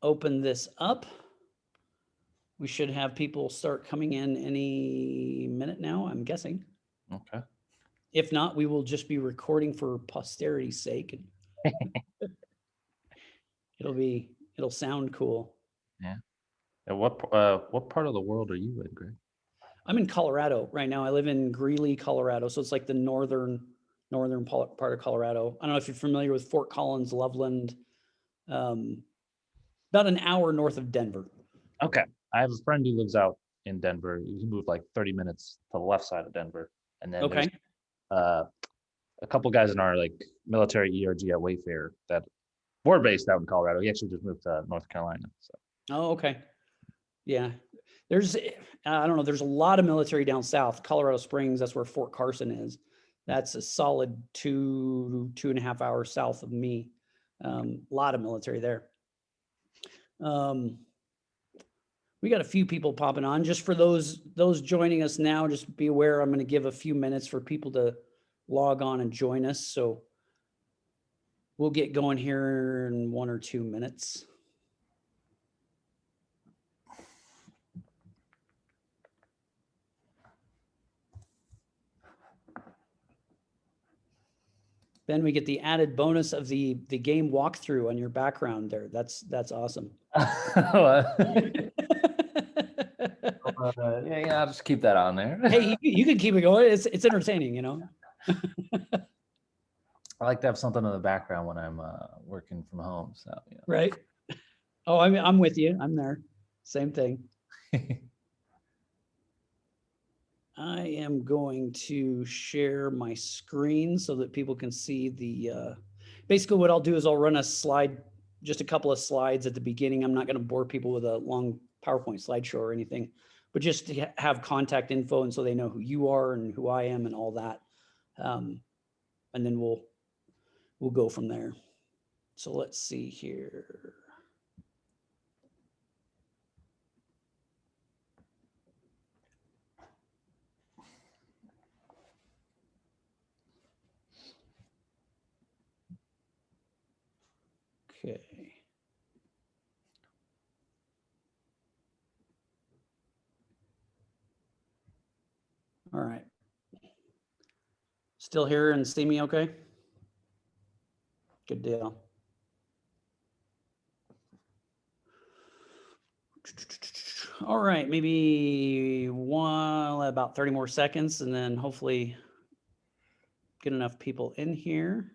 open this up. We should have people start coming in any minute now, I'm guessing. Okay. If not, we will just be recording for posterity's sake. It'll sound cool. Yeah. And what part of the world are you in, Greg? I'm in Colorado right now. I live in Greeley, Colorado. So it's like the northern part of Colorado. I don't know if you're familiar with Fort Collins, Loveland, about an hour north of Denver. Okay. I have a friend who lives out in Denver. He moved like 30 minutes to the left side of Denver. And then there's Okay. a couple guys in our like military ERG at Wayfair that were based out in Colorado. He actually just moved to North Carolina. So Oh, okay. Yeah. There's, I don't know, there's a lot of military down south. Colorado Springs, that's where Fort Carson is. That's a solid 2.5 hours south of me. A lot of military there. We got a few people popping on. Just for those joining us now, just be aware I'm going to give a few minutes for people to log on and join us. So we'll get going here in 1 or 2 minutes. Ben, we get the added bonus of the game walkthrough on your background there. That's awesome. Yeah, I'll just keep that on there. Hey, you can keep it going. It's entertaining, you know. I like to have something in the background when I'm working from home. So yeah. Right. Oh, I'm with you. I'm there. Same thing. I am going to share my screen so that people can see the, basically what I'll do is I'll run a slide, just a couple of slides at the beginning. I'm not going to bore people with a long PowerPoint slideshow or anything, but just to have contact info and so they know who you are and who I am and all that. And then we'll go from there. So let's see here. Okay. All right. Still here and see me okay? Good deal. All right, maybe about 30 more seconds and then hopefully get enough people in here.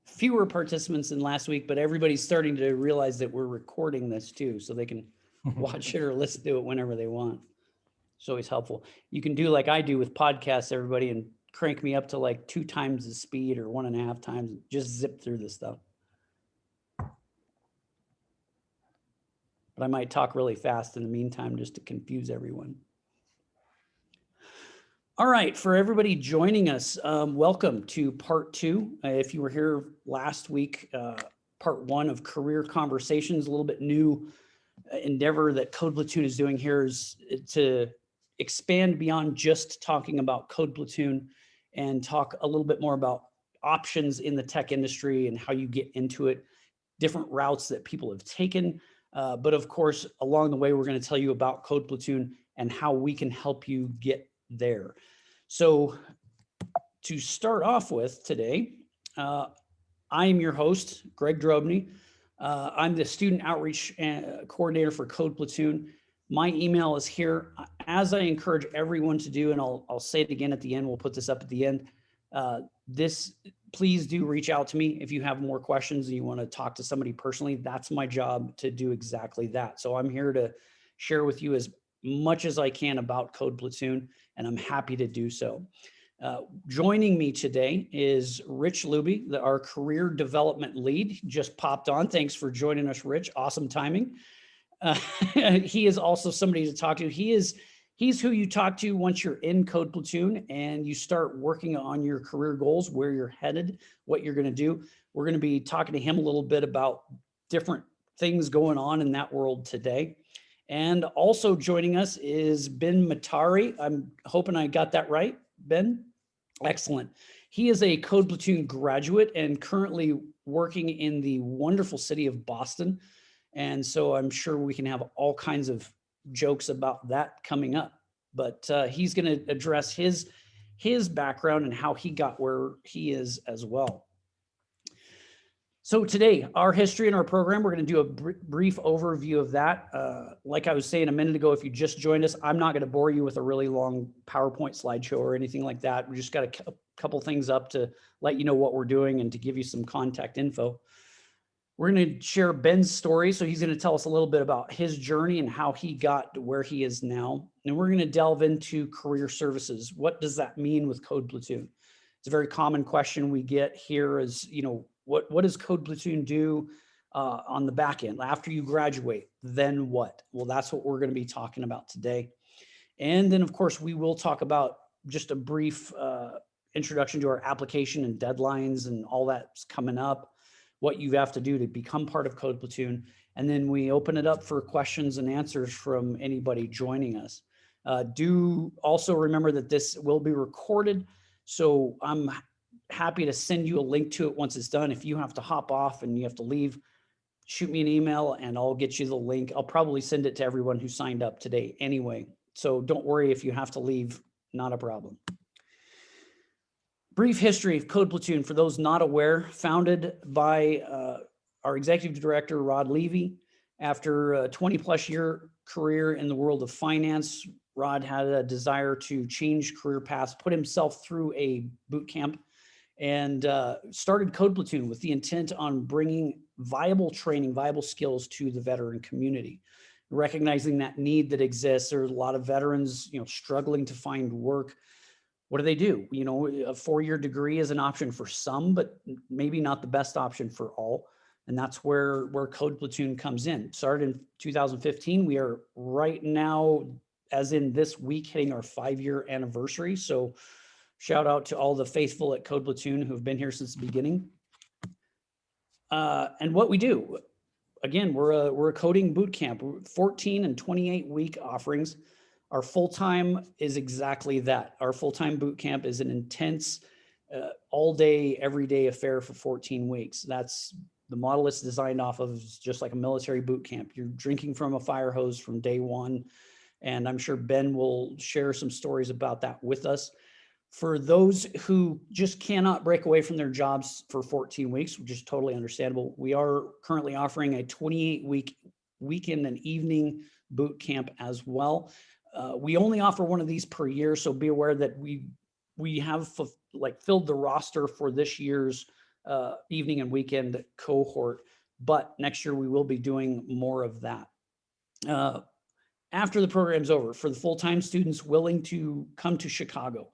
Fewer participants than last week, but everybody's starting to realize that we're recording this too, so they can watch it or listen to it whenever they want. It's always helpful. You can do like I do with podcasts, everybody, and crank me up to like 2 times the speed or 1.5 times, just zip through this stuff. But I might talk really fast in the meantime just to confuse everyone. All right, for everybody joining us, welcome to part 2. If you were here last week, part 1 of Career Conversations, a little bit new endeavor that Code Platoon is doing here is to expand beyond just talking about Code Platoon and talk a little bit more about options in the tech industry and how you get into it, different routes that people have taken. But of course, along the way, we're going to tell you about Code Platoon and how we can help you get there. So to start off with today, I am your host, Greg Drobny. I'm the student outreach coordinator for Code Platoon. My email is here. As I encourage everyone to do, and I'll say it again at the end, we'll put this up at the end. Please do reach out to me if you have more questions and you want to talk to somebody personally. That's my job to do exactly that. So I'm here to share with you as much as I can about Code Platoon, and I'm happy to do so. Joining me today is Rich Luby, our career development lead. He just popped on. Thanks for joining us, Rich. Awesome timing. He is also somebody to talk to. He's who you talk to once you're in Code Platoon and you start working on your career goals, where you're headed, what you're going to do. We're going to be talking to him a little bit about different things going on in that world today. And also joining us is Ben Matari. I'm hoping I got that right, Ben. Excellent. He is a Code Platoon graduate and currently working in the wonderful city of Boston. And so I'm sure we can have all kinds of jokes about that coming up. But he's going to address his background and how he got where he is as well. So today, our history in our program, we're going to do a brief overview of that. Like I was saying a minute ago, if you just joined us, I'm not going to bore you with a really long PowerPoint slideshow or anything like that. We just got a couple things up to let you know what we're doing and to give you some contact info. We're going to share Ben's story. So he's going to tell us a little bit about his journey and how he got to where he is now. And we're going to delve into career services. What does that mean with Code Platoon? It's a very common question we get here is, you know, what does Code Platoon do on the back end after you graduate? Then what? Well, that's what we're going to be talking about today. And then, of course, we will talk about just a brief introduction to our application and deadlines and all that's coming up, what you have to do to become part of Code Platoon. And then we open it up for questions and answers from anybody joining us. Do also remember that this will be recorded. So I'm happy to send you a link to it once it's done. If you have to hop off and you have to leave, shoot me an email and I'll get you the link. I'll probably send it to everyone who signed up today anyway. So don't worry if you have to leave, not a problem. Brief history of Code Platoon for those not aware, founded by our executive director, Rod Levy. After a 20+ year career in the world of finance, Rod had a desire to change career paths, put himself through a boot camp, and started Code Platoon with the intent on bringing viable training, viable skills to the veteran community. Recognizing that need that exists, there's a lot of veterans, you know, struggling to find work. What do? You know, a 4-year degree is an option for some, but maybe not the best option for all. And that's where Code Platoon comes in. Started in 2015. We are right now, as in this week, hitting our 5-year anniversary. So shout out to all the faithful at Code Platoon who've been here since the beginning. And what we do, again, we're a coding boot camp, 14 and 28 week offerings. Our full-time is exactly that. Our full-time boot camp is an intense, all day, every day affair for 14 weeks. That's the model it's designed off of, is just like a military boot camp. You're drinking from a fire hose from day one. And I'm sure Ben will share some stories about that with us. For those who just cannot break away from their jobs for 14 weeks, which is totally understandable, we are currently offering a 28-week weekend and evening boot camp as well. We only offer one of these per year, so be aware that we have filled the roster for this year's evening and weekend cohort, but next year we will be doing more of that. After the program's over, for the full-time students willing to come to Chicago,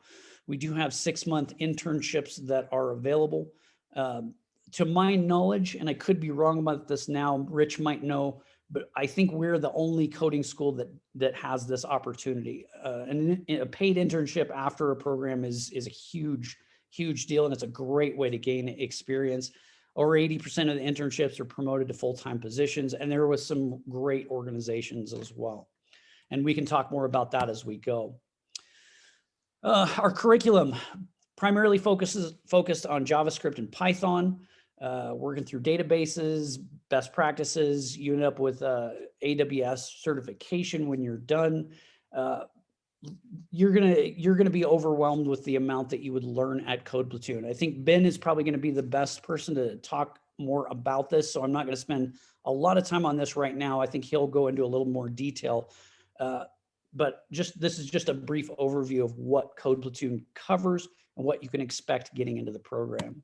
we do have 6-month internships that are available. To my knowledge, and I could be wrong about this now, Rich might know, but I think we're the only coding school that has this opportunity. And a paid internship after a program is a huge deal, and it's a great way to gain experience. Over 80% of the internships are promoted to full-time positions, and there was some great organizations as well. And we can talk more about that as we go. Our curriculum primarily focused on JavaScript and Python, working through databases, best practices. You end up with AWS certification when you're done. You're gonna be overwhelmed with the amount that you would learn at Code Platoon. I think Ben is probably gonna be the best person to talk more about this, so I'm not gonna spend a lot of time on this right now. I think he'll go into a little more detail. But this is just a brief overview of what Code Platoon covers and what you can expect getting into the program.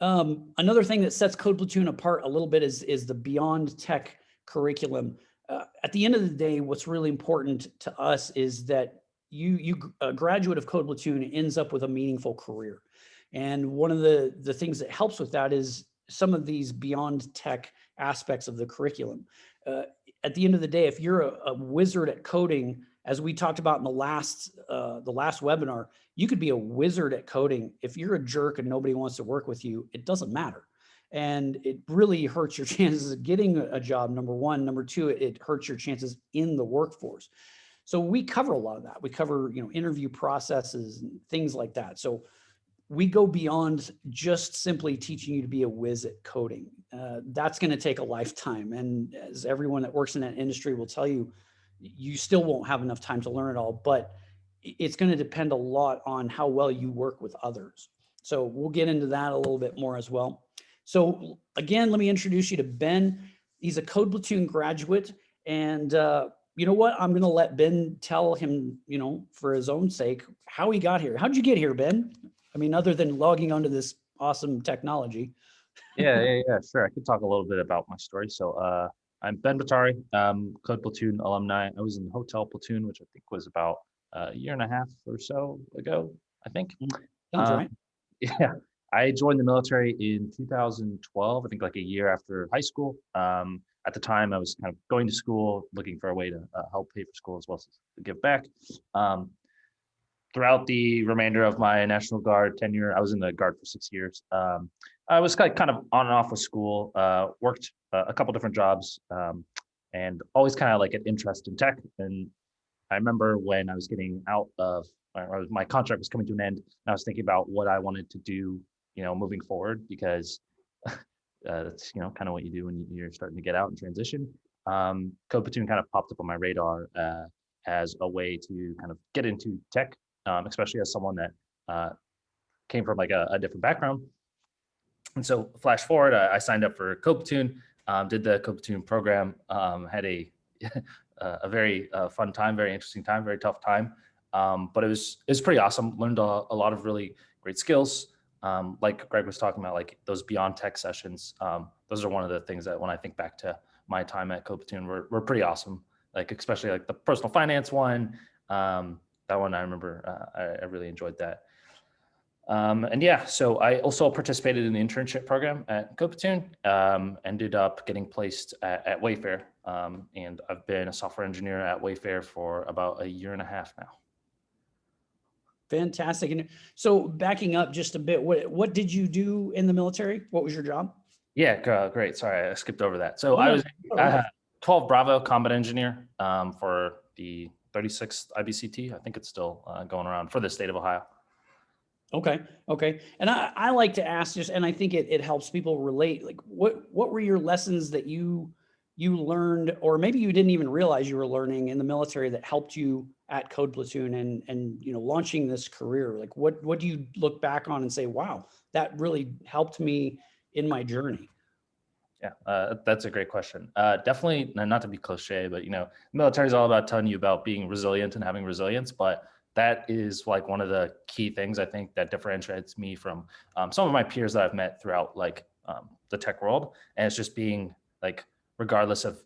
Another thing that sets Code Platoon apart a little bit is the Beyond Tech curriculum. At the end of the day, what's really important to us is that a graduate of Code Platoon ends up with a meaningful career. And one of the things that helps with that is some of these Beyond Tech aspects of the curriculum. At the end of the day, if you're a wizard at coding, as we talked about in the last webinar, you could be a wizard at coding. If you're a jerk and nobody wants to work with you, it doesn't matter. And it really hurts your chances of getting a job, number one. Number two, it hurts your chances in the workforce. So we cover a lot of that. We cover, interview processes and things like that. So we go beyond just simply teaching you to be a whiz at coding. That's going to take a lifetime. And as everyone that works in that industry will tell you, you still won't have enough time to learn it all, but it's going to depend a lot on how well you work with others. So we'll get into that a little bit more as well. So again, let me introduce you to Ben. He's a Code Platoon graduate. And you know what? I'm going to let Ben tell him, for his own sake, how he got here. How'd you get here, Ben? I mean, other than logging onto this awesome technology. Yeah, sure. I could talk a little bit about my story. So I'm Ben Batari, Code Platoon alumni. I was in Hotel Platoon, which I think was about a year and a half or so ago, I think. Sounds right. Yeah, I joined the military in 2012, I think like a year after high school. At the time, I was kind of going to school, looking for a way to help pay for school as well as to give back. Throughout the remainder of my National Guard tenure, I was in the Guard for 6 years. I was kind of on and off with school, worked a couple different jobs, and always kind of like an interest in tech. And I remember when I was getting out of, or my contract was coming to an end, and I was thinking about what I wanted to do, moving forward, because that's, kind of what you do when you're starting to get out and transition. Code Platoon kind of popped up on my radar as a way to kind of get into tech, especially as someone that came from like a different background. And so flash forward, I signed up for Code Platoon, did the Code Platoon program, had a a very fun time, very interesting time, very tough time. But it was pretty awesome. Learned a lot of really great skills. Like Greg was talking about, like those beyond tech sessions. Those are one of the things that when I think back to my time at Code Platoon, were pretty awesome. Like especially like the personal finance one. That one I remember, I really enjoyed that. And yeah, so I also participated in the internship program at Code Platoon, ended up getting placed at Wayfair. And I've been a software engineer at Wayfair for about a year and a half now. Fantastic. And so backing up just a bit, what did you do in the military? What was your job? Yeah, great. Sorry, I skipped over that. So I was 12 Bravo combat engineer for the 36th IBCT. I think it's still going around for the state of Ohio. Okay. And I like to ask just, and I think it helps people relate, like what were your lessons that you learned, or maybe you didn't even realize you were learning in the military that helped you at Code Platoon and launching this career? Like what do you look back on and say, wow, that really helped me in my journey? Yeah, that's a great question. Definitely not to be cliche, but military is all about telling you about being resilient and having resilience. But that is like one of the key things I think that differentiates me from some of my peers that I've met throughout like the tech world. And it's just being like, regardless of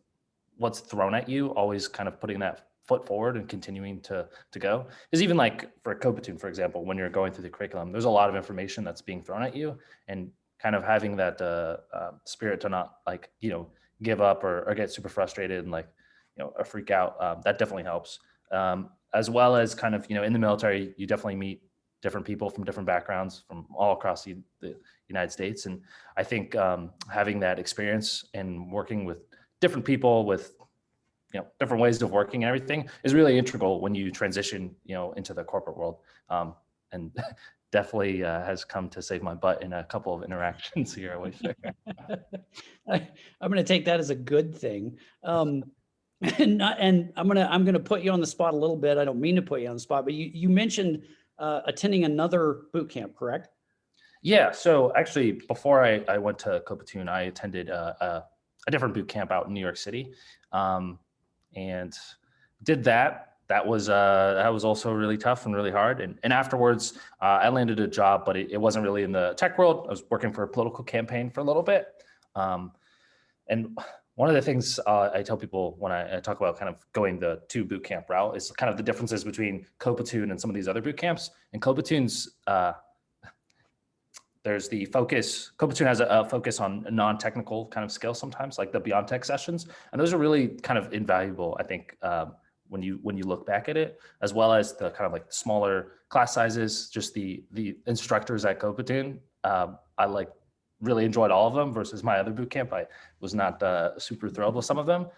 what's thrown at you, always kind of putting that foot forward and continuing to go. Is even like for Code Platoon, for example, when you're going through the curriculum, there's a lot of information that's being thrown at you, and kind of having that spirit to not like, give up or get super frustrated and like, or freak out. That definitely helps. As well as kind of, in the military, you definitely meet different people from different backgrounds from all across the United States. And I think having that experience and working with different people with, different ways of working and everything is really integral when you transition, into the corporate world. And definitely has come to save my butt in a couple of interactions here at Wayfair. I'm going to take that as a good thing. And I'm going to put you on the spot a little bit. I don't mean to put you on the spot, but you mentioned attending another boot camp, correct? Yeah. So actually, before I went to Code Platoon, I attended a different boot camp out in New York City, and did that. That was also really tough and really hard. And afterwards, I landed a job, but it wasn't really in the tech world. I was working for a political campaign for a little bit. And one of the things I tell people when I talk about kind of going the two boot camp route is kind of the differences between Code Platoon and some of these other boot camps. And Code Platoon's, there's the focus. Code Platoon has a focus on non-technical kind of skills sometimes, like the Beyond Tech sessions, and those are really kind of invaluable, I think, when you look back at it, as well as the kind of like smaller class sizes. Just the instructors at Code Platoon, I like really enjoyed all of them versus my other boot camp. I was not super thrilled with some of them.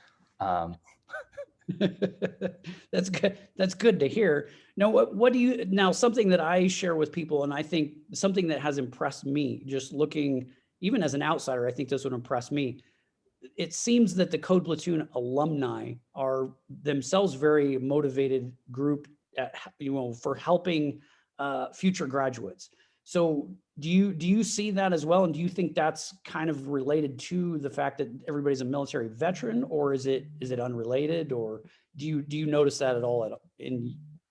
That's good. That's good to hear. Now, what do you, now something that I share with people, and I think something that has impressed me, just looking, even as an outsider, I think this would impress me. It seems that the Code Platoon alumni are themselves very motivated group at, for helping future graduates. So do you see that as well? And do you think that's kind of related to the fact that everybody's a military veteran, or is it unrelated, or do you notice that at all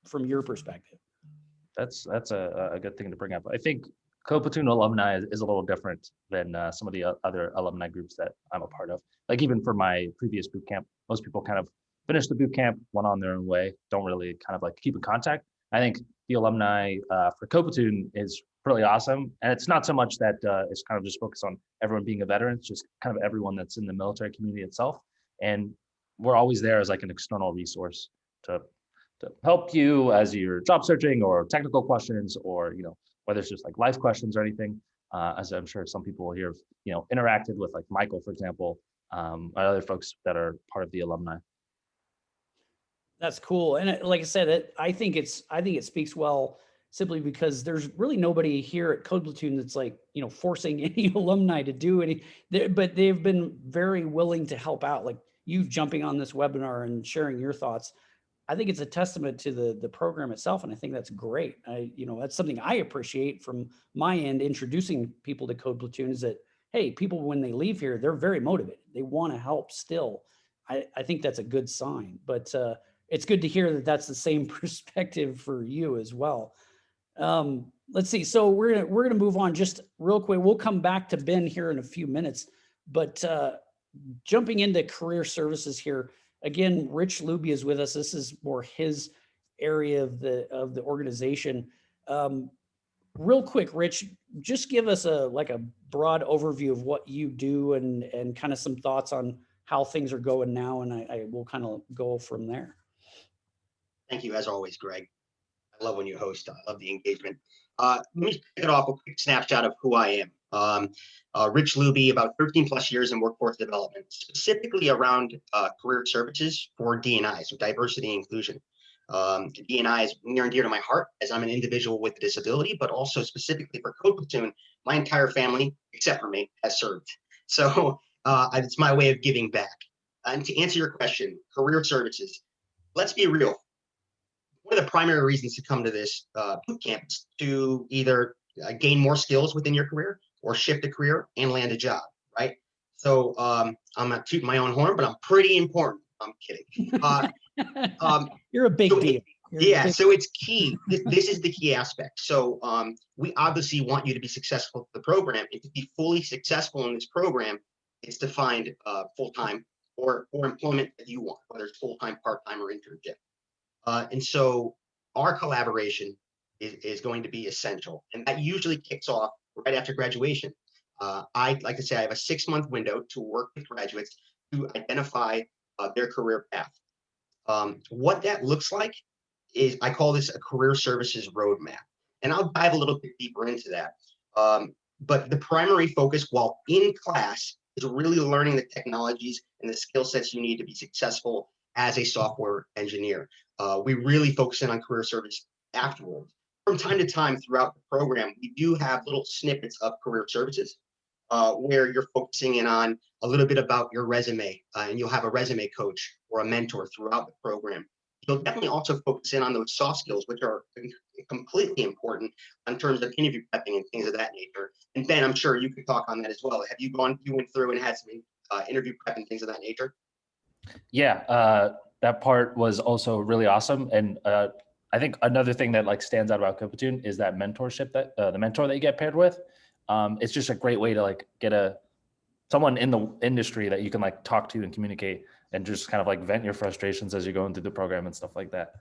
from your perspective? That's a good thing to bring up. I think Code Platoon alumni is a little different than some of the other alumni groups that I'm a part of. Like even for my previous boot camp, most people kind of finish the boot camp, went on their own way, don't really kind of like keep in contact. I think the alumni for Code Platoon is really awesome, and it's not so much that it's kind of just focused on everyone being a veteran. It's just kind of everyone that's in the military community itself, and we're always there as like an external resource to help you as you're job searching or technical questions, or whether it's just like life questions or anything. As I'm sure some people here have interacted with, like Michael, for example, other folks that are part of the alumni. That's cool. And like I said, I think it speaks well simply because there's really nobody here at Code Platoon that's like, forcing any alumni to do any, but they've been very willing to help out. Like you jumping on this webinar and sharing your thoughts. I think it's a testament to the program itself. And I think that's great. That's something I appreciate from my end, introducing people to Code Platoon, is that, hey, people, when they leave here, they're very motivated. They want to help still. I think that's a good sign, but it's good to hear that that's the same perspective for you as well. Let's see. So we're gonna move on just real quick. We'll come back to Ben here in a few minutes, but jumping into career services here again. Rich Luby is with us. This is more his area of the organization. Real quick, Rich, just give us a broad overview of what you do and kind of some thoughts on how things are going now, and I will kind of go from there. Thank you, as always, Greg. I love when you host. I love the engagement. Let me kick it off a quick snapshot of who I am. Rich Luby, about 13 plus years in workforce development, specifically around career services for D&I, so diversity and inclusion. D&I is near and dear to my heart as I'm an individual with a disability, but also specifically for Code Platoon, my entire family, except for me, has served. So it's my way of giving back. And to answer your question, career services, let's be real. One of the primary reasons to come to this boot camp is to either gain more skills within your career or shift a career and land a job, right? So I'm not tooting my own horn, but I'm pretty important. I'm kidding. You're a big deal. So it's key. This is the key aspect. So we obviously want you to be successful with the program. And to be fully successful in this program, it's to find full-time or employment that you want, whether it's full-time, part-time, or internship. And so our collaboration is going to be essential. And that usually kicks off right after graduation. I like to say I have a 6-month window to work with graduates to identify their career path. What that looks like is, I call this a career services roadmap. And I'll dive a little bit deeper into that. But the primary focus while in class is really learning the technologies and the skill sets you need to be successful as a software engineer. We really focus in on career service afterwards. From time to time throughout the program, we do have little snippets of career services where you're focusing in on a little bit about your resume, and you'll have a resume coach or a mentor throughout the program. You'll definitely also focus in on those soft skills, which are completely important in terms of interview prepping and things of that nature. And Ben, I'm sure you could talk on that as well. Have you went through and had some interview prep and things of that nature? Yeah, that part was also really awesome. And I think another thing that like stands out about Code Platoon is that mentorship, that the mentor that you get paired with. It's just a great way to like get someone in the industry that you can like talk to and communicate and just kind of like vent your frustrations as you're going through the program and stuff like that.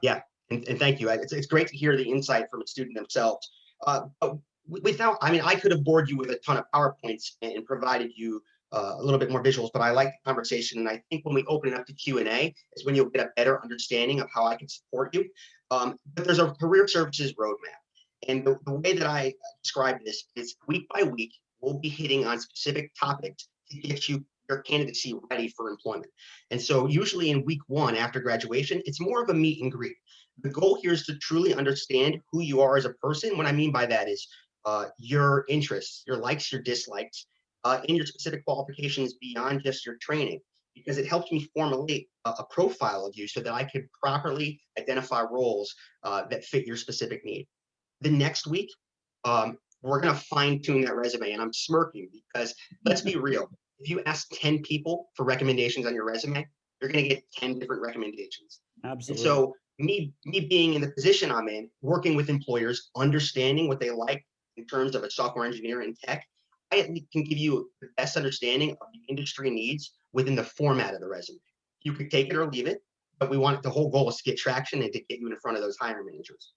Yeah, and thank you. It's great to hear the insight from a student themselves. But I could have bored you with a ton of PowerPoints and provided you a little bit more visuals, but I like the conversation. And I think when we open it up to Q&A is when you'll get a better understanding of how I can support you. But there's a career services roadmap. And the way that I describe this is week by week, we'll be hitting on specific topics to get you your candidacy ready for employment. And so usually in week 1 after graduation, it's more of a meet and greet. The goal here is to truly understand who you are as a person. What I mean by that is your interests, your likes, your dislikes, and your specific qualifications beyond just your training, because it helps me formulate a profile of you so that I could properly identify roles that fit your specific need. The next week, we're going to fine tune that resume. And I'm smirking because let's be real. If you ask 10 people for recommendations on your resume, you're going to get 10 different recommendations. Absolutely. And so me being in the position I'm in, working with employers, understanding what they like in terms of a software engineer in tech, I at least can give you the best understanding of the industry needs within the format of the resume. You could take it or leave it, but the whole goal is to get traction and to get you in front of those hiring managers.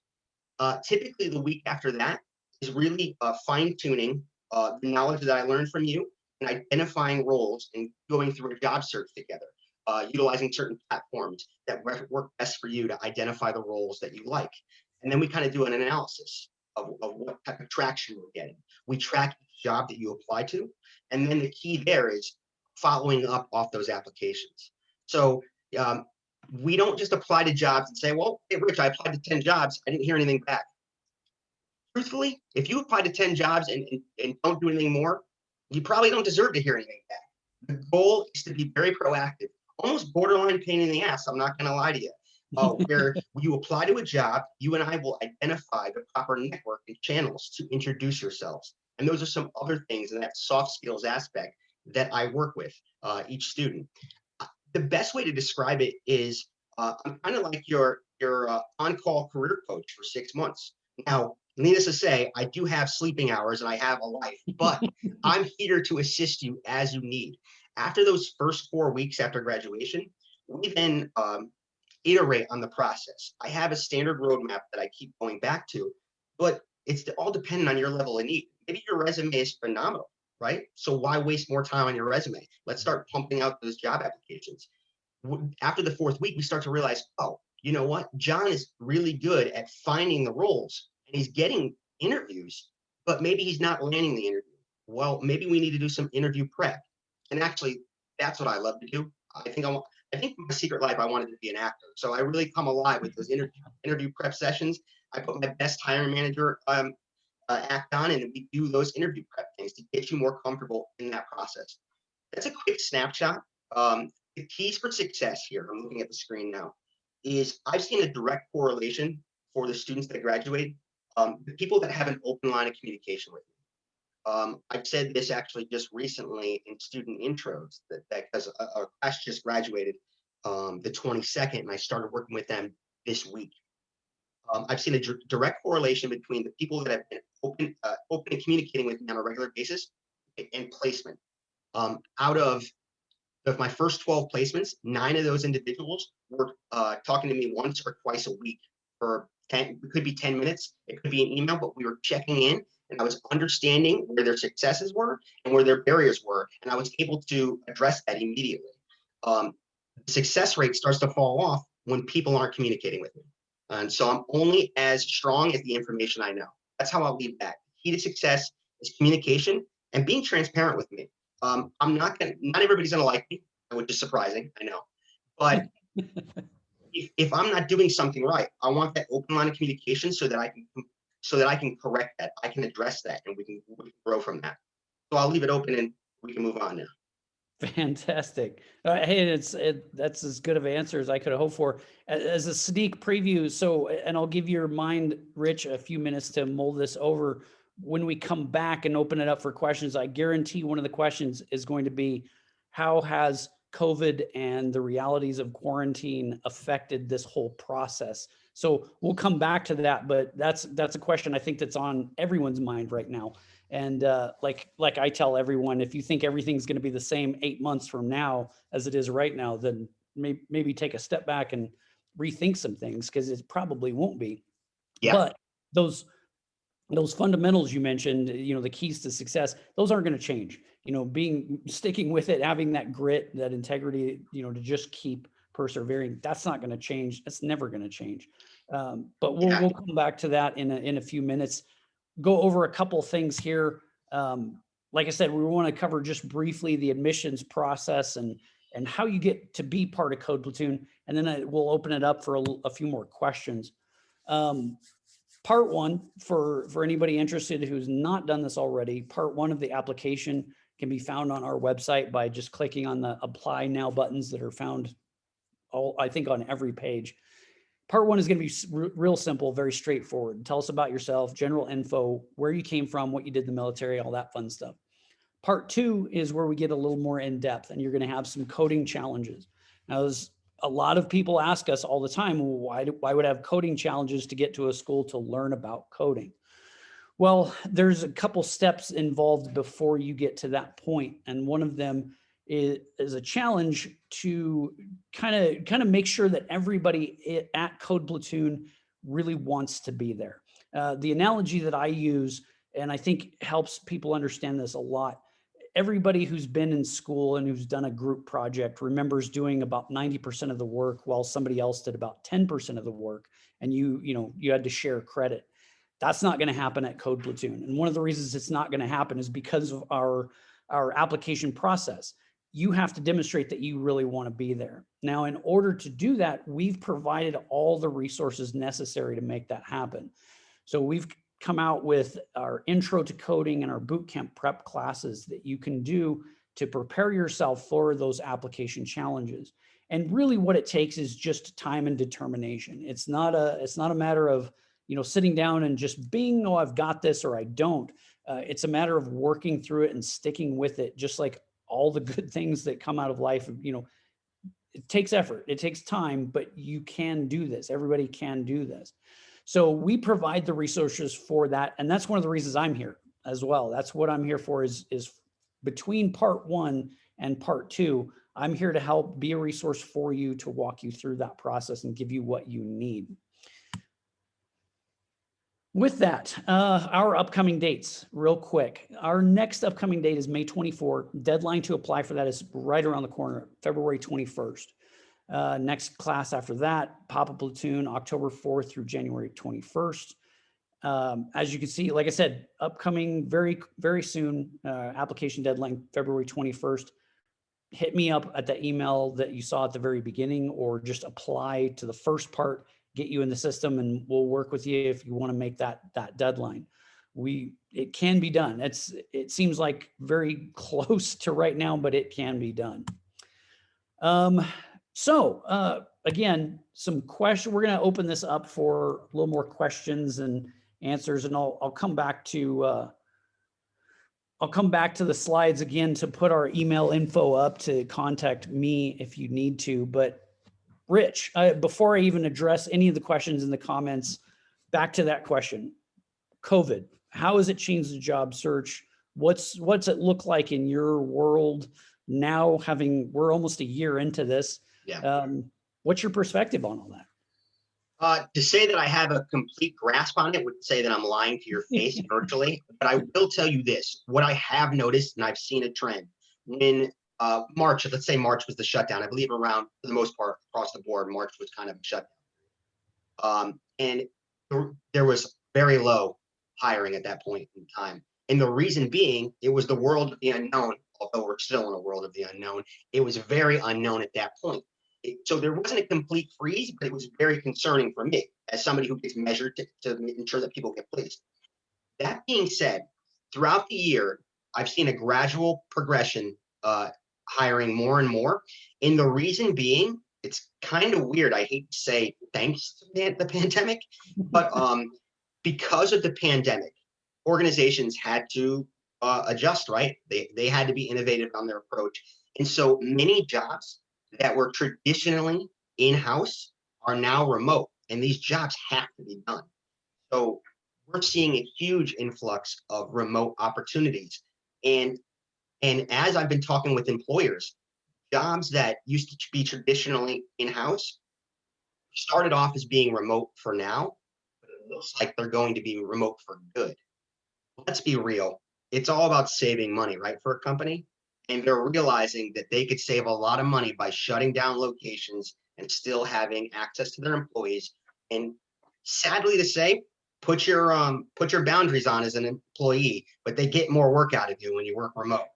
Typically, the week after that is really fine-tuning the knowledge that I learned from you and identifying roles and going through a job search together, utilizing certain platforms that work best for you to identify the roles that you like. And then we kind of do an analysis of what type of traction we're getting. We track each job that you apply to. And then the key there is following up off those applications. So we don't just apply to jobs and say, well, hey, Rich, I applied to 10 jobs. I didn't hear anything back. Truthfully, if you apply to 10 jobs and don't do anything more, you probably don't deserve to hear anything back. The goal is to be very proactive, almost borderline pain in the ass. I'm not going to lie to you. Where you apply to a job, you and I will identify the proper network and channels to introduce yourselves. And those are some other things in that soft skills aspect that I work with each student. The best way to describe it is I'm kind of like your on-call career coach for 6 months. Now, needless to say, I do have sleeping hours and I have a life, but I'm here to assist you as you need. After those first 4 weeks after graduation, we then iterate on the process. I have a standard roadmap that I keep going back to, but it's all dependent on your level of need. Maybe your resume is phenomenal, right? So why waste more time on your resume? Let's start pumping out those job applications. After the 4th week, we start to realize, oh, you know what? John is really good at finding the roles and he's getting interviews, but maybe he's not landing the interview. Well, maybe we need to do some interview prep. And actually, that's what I love to do. I think my secret life, I wanted to be an actor. So I really come alive with those interview prep sessions. I put my best hiring manager act on, and we do those interview prep things to get you more comfortable in that process. That's a quick snapshot. The keys for success here, I'm looking at the screen now, is I've seen a direct correlation for the students that graduate, the people that have an open line of communication with me. I've said this actually just recently in student intros that because a class just graduated the 22nd, and I started working with them this week. I've seen a direct correlation between the people that have been open and communicating with me on a regular basis and placement. Out of my first 12 placements, 9 of those individuals were talking to me once or twice a week for 10, it could be 10 minutes, it could be an email, but we were checking in and I was understanding where their successes were and where their barriers were. And I was able to address that immediately. The success rate starts to fall off when people aren't communicating with me. And so I'm only as strong as the information I know. That's how I'll leave that. Key to success is communication and being transparent with me. Not everybody's gonna like me, which is surprising, I know. But if I'm not doing something right, I want that open line of communication so that I can correct that, I can address that, and we can grow from that. So I'll leave it open and we can move on now. Fantastic. Hey, that's as good of an answer as I could have hoped for. As a sneak preview, so, and I'll give your mind, Rich, a few minutes to mull this over. When we come back and open it up for questions, I guarantee one of the questions is going to be, how has COVID and the realities of quarantine affected this whole process? So we'll come back to that, but that's a question I think that's on everyone's mind right now. And like I tell everyone, if you think everything's going to be the same 8 months from now as it is right now, then maybe take a step back and rethink some things, because it probably won't be. Yeah. But those fundamentals you mentioned, the keys to success, those aren't going to change. Sticking with it, having that grit, that integrity, to just keep persevering, that's not going to change. That's never going to change. But we'll come back to that in a few minutes. Go over a couple things here. like I said, we want to cover just briefly the admissions process and how you get to be part of Code Platoon. And then we'll open it up for a few more questions. Part one, for anybody interested who's not done this already, part one of the application can be found on our website by just clicking on the apply now buttons that are found I think on every page. Part one is going to be real simple, very straightforward. Tell us about yourself, general info, where you came from, what you did in the military, all that fun stuff. Part two is where we get a little more in depth, and you're going to have some coding challenges. Now, a lot of people ask us all the time, well, why would I have coding challenges to get to a school to learn about coding? Well, there's a couple steps involved before you get to that point. And one of them is a challenge to kind of make sure that everybody at Code Platoon really wants to be there. The analogy that I use, and I think helps people understand this a lot, everybody who's been in school and who's done a group project remembers doing about 90% of the work while somebody else did about 10% of the work, and you had to share credit. That's not going to happen at Code Platoon. And one of the reasons it's not going to happen is because of our application process. You have to demonstrate that you really want to be there. Now, in order to do that, we've provided all the resources necessary to make that happen. So we've come out with our intro to coding and our bootcamp prep classes that you can do to prepare yourself for those application challenges. And really what it takes is just time and determination. It's not a matter of, sitting down and just being, oh, I've got this or I don't. It's a matter of working through it and sticking with it, just like all the good things that come out of life. It takes effort, it takes time, but you can do this. Everybody can do this. So we provide the resources for that. And that's one of the reasons I'm here as well. That's what I'm here for is between part one and part two, I'm here to help be a resource for you to walk you through that process and give you what you need. With that, our upcoming dates, real quick. Our next upcoming date is May 24. Deadline to apply for that is right around the corner, February 21st. Next class after that, Pop-Up Platoon, October 4th through January 21st. As you can see, like I said, upcoming very, very soon, application deadline, February 21st. Hit me up at the email that you saw at the very beginning, or just apply to the first part, get you in the system, and we'll work with you if you want to make that deadline. It can be done. It seems like very close to right now, but it can be done. So again, some questions. We're going to open this up for a little more questions and answers, and I'll come back to the slides again to put our email info up to contact me if you need to. But Rich, before I even address any of the questions in the comments, back to that question, COVID, how has it changed the job search? What's it look like in your world now, we're almost a year into this? Yeah. What's your perspective on all that? To say that I have a complete grasp on it would say that I'm lying to your face virtually, but I will tell you this, what I have noticed, and I've seen a trend, when March, let's say March was the shutdown, I believe around, for the most part, across the board, March was kind of a shutdown. And there was very low hiring at that point in time. And the reason being, it was the world of the unknown, although we're still in a world of the unknown. It was very unknown at that point. So there wasn't a complete freeze, but it was very concerning for me as somebody who gets measured to ensure that people get placed. That being said, throughout the year, I've seen a gradual progression, hiring more and more. And the reason being, it's kind of weird. I hate to say thanks to the pandemic, but because of the pandemic, organizations had to adjust, right? They had to be innovative on their approach. And so many jobs that were traditionally in-house are now remote, and these jobs have to be done. So we're seeing a huge influx of remote opportunities. And as I've been talking with employers, jobs that used to be traditionally in-house started off as being remote for now, but it looks like they're going to be remote for good. Let's be real. It's all about saving money, right, for a company? And they're realizing that they could save a lot of money by shutting down locations and still having access to their employees. And sadly to say, put your boundaries on as an employee, but they get more work out of you when you work remote.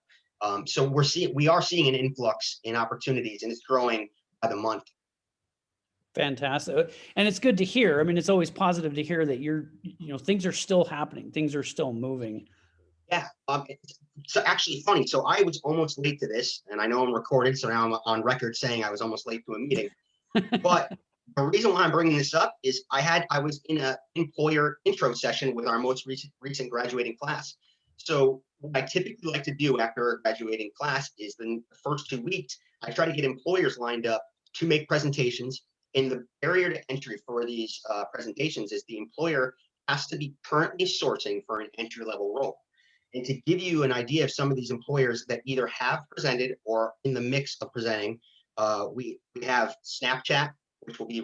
So we are seeing an influx in opportunities, and it's growing by the month. Fantastic. And it's good to hear. I mean, it's always positive to hear that things are still happening. Things are still moving. Yeah. So actually funny. So I was almost late to this, and I know I'm recorded, so now I'm on record saying I was almost late to a meeting. But the reason why I'm bringing this up is I was in an employer intro session with our most recent graduating class. So what I typically like to do after a graduating class is the first 2 weeks, I try to get employers lined up to make presentations. And the barrier to entry for these presentations is the employer has to be currently sourcing for an entry-level role. And to give you an idea of some of these employers that either have presented or in the mix of presenting, we have Snapchat, which will be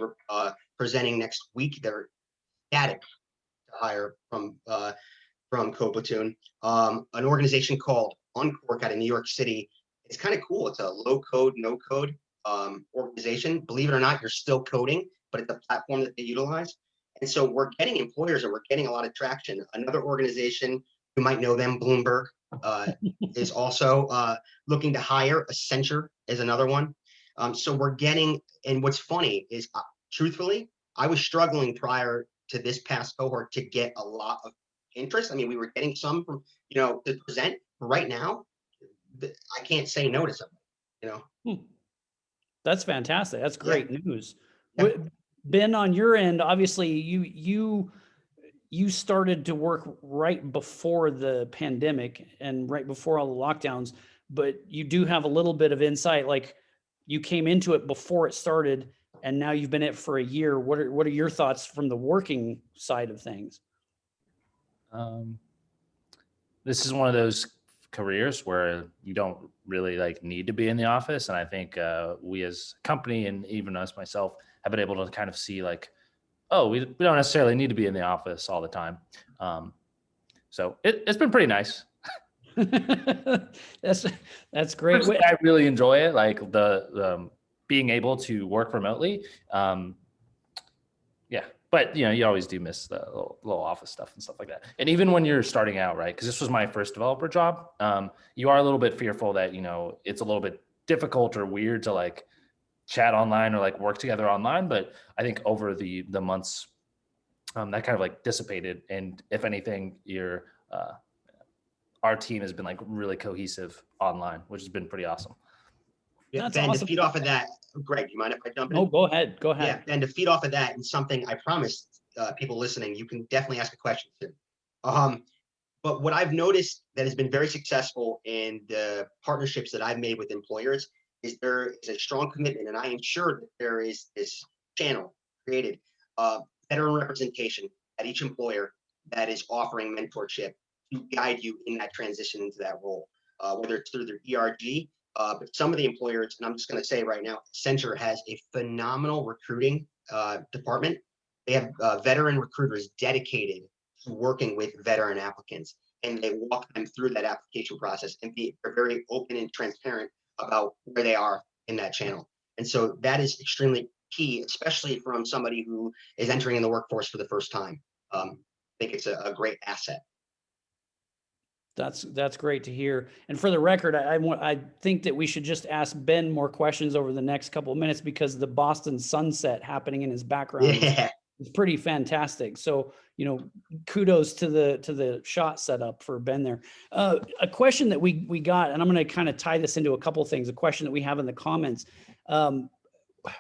presenting next week. They're static to hire from Code Platoon. An organization called Uncork out of New York City. It's kind of cool. It's a low code, no code organization. Believe it or not, you're still coding, but it's a platform that they utilize. And so we're getting employers and we're getting a lot of traction. Another organization, you might know them, Bloomberg, is also looking to hire. Accenture is another one. So we're getting, and what's funny is, truthfully, I was struggling prior to this past cohort to get a lot of interest. I mean, we were getting some from, to present. But right now, I can't say no to somebody, That's fantastic. That's great news. Yeah. Ben, on your end, obviously you started to work right before the pandemic and right before all the lockdowns, but you do have a little bit of insight, like you came into it before it started and now you've been in it for a year. What are your thoughts from the working side of things? This is one of those careers where you don't really need to be in the office. And I think we as a company, and even us myself, have been able to kind of see oh, we don't necessarily need to be in the office all the time. So it's been pretty nice. That's great. I really enjoy it. Like the being able to work remotely. Yeah. But you always do miss the little office stuff and stuff like that. And even when you're starting out, right? Because this was my first developer job. You are a little bit fearful that, it's a little bit difficult or weird to chat online or work together online. But I think over the months, that kind of dissipated. And if anything, our team has been really cohesive online, which has been pretty awesome. Yeah, That's Ben, awesome. to feed off of that, Greg, you mind if I jump in? Oh, go ahead. Yeah, and to feed off of that, and something I promised people listening, you can definitely ask a question too. But what I've noticed that has been very successful in the partnerships that I've made with employers is there is a strong commitment, and I ensure that there is this channel created, veteran representation at each employer that is offering mentorship to guide you in that transition into that role, whether it's through their ERG. But some of the employers, and I'm just going to say right now, Accenture has a phenomenal recruiting department. They have veteran recruiters dedicated to working with veteran applicants, and they walk them through that application process, and they're very open and transparent about where they are in that channel. And so that is extremely key, especially from somebody who is entering in the workforce for the first time. I think it's a great asset. That's great to hear. And for the record, I think that we should just ask Ben more questions over the next couple of minutes because the Boston sunset happening in his background is pretty fantastic. So, kudos to the shot setup for Ben there. A question that we got, and I'm going to kind of tie this into a couple of things, a question that we have in the comments.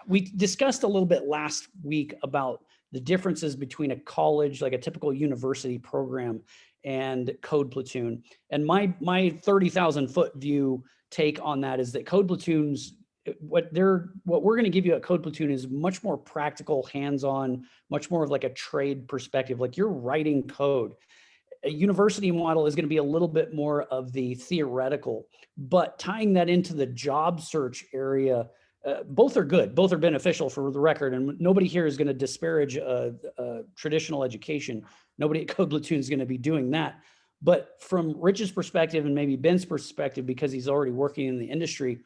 We discussed a little bit last week about the differences between a college, like a typical university program, and Code Platoon. And my 30,000 foot view take on that is that Code Platoons, what we're going to give you at Code Platoon is much more practical, hands-on, much more of a trade perspective. Like you're writing code. A university model is going to be a little bit more of the theoretical, but tying that into the job search area, both are good. Both are beneficial for the record. And nobody here is going to disparage traditional education. Nobody at Code Platoon is going to be doing that. But from Rich's perspective and maybe Ben's perspective, because he's already working in the industry,